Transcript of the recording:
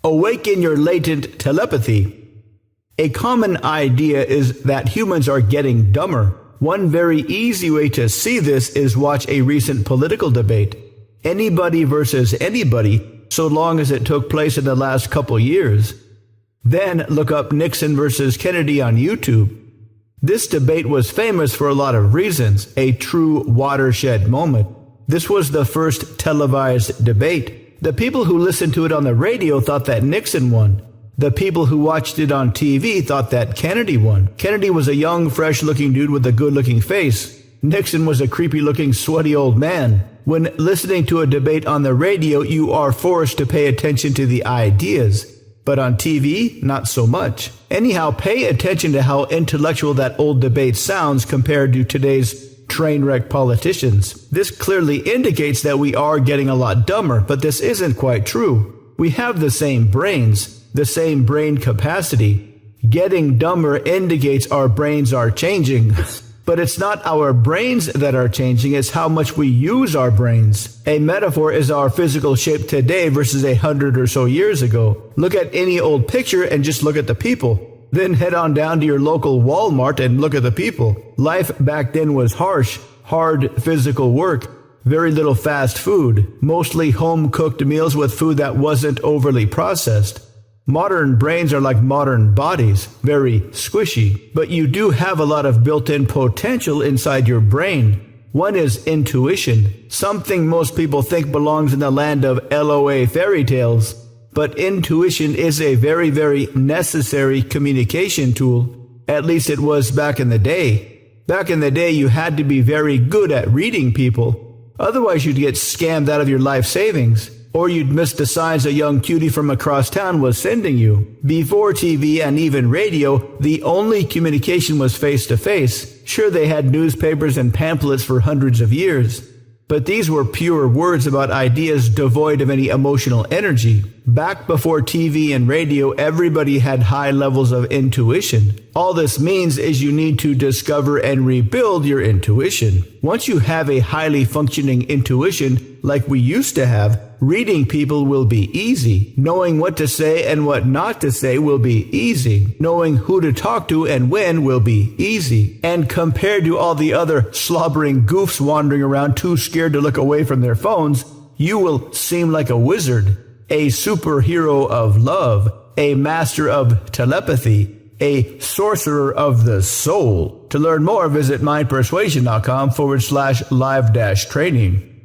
Awaken your latent telepathy. A common idea is that humans are getting dumber. One very easy way to see this is watch a recent political debate. Anybody versus anybody, so long as it took place in the last couple years. Then look up Nixon versus Kennedy on YouTube. This debate was famous for a lot of reasons, a true watershed moment. This was the first televised debate. The people who listened to it on the radio thought that Nixon won. The people who watched it on TV thought that Kennedy won. Kennedy was a young, fresh-looking dude with a good-looking face. Nixon was a creepy-looking, sweaty old man. When listening to a debate on the radio, you are forced to pay attention to the ideas. But on TV, not so much. Anyhow, pay attention to how intellectual that old debate sounds compared to today's train wreck politicians. This clearly indicates that we are getting a lot dumber, but this isn't quite true. We have the same brains, the same brain capacity. Getting dumber indicates our brains are changing. But it's not our brains that are changing, it's how much we use our brains. A metaphor is our physical shape today versus 100 or so years ago. Look at any old picture and just look at the people. Then head on down to your local Walmart and look at the people. Life back then was harsh, hard physical work, very little fast food, mostly home-cooked meals with food that wasn't overly processed. Modern brains are like modern bodies, very squishy, but you do have a lot of built-in potential inside your brain. One is intuition, something most people think belongs in the land of LOA fairy tales. But intuition is a very, very necessary communication tool. At least it was back in the day. Back in the day, you had to be very good at reading people. Otherwise, you'd get scammed out of your life savings. Or you'd miss the signs a young cutie from across town was sending you. Before TV and even radio, the only communication was face-to-face. Sure, they had newspapers and pamphlets for hundreds of years, but these were pure words about ideas devoid of any emotional energy. Back before TV and radio, everybody had high levels of intuition. All this means is you need to discover and rebuild your intuition. Once you have a highly functioning intuition, like we used to have, reading people will be easy. Knowing what to say and what not to say will be easy. Knowing who to talk to and when will be easy. And compared to all the other slobbering goofs wandering around too scared to look away from their phones, you will seem like a wizard, a superhero of love, a master of telepathy, a sorcerer of the soul. To learn more, visit mindpersuasion.com/live-training.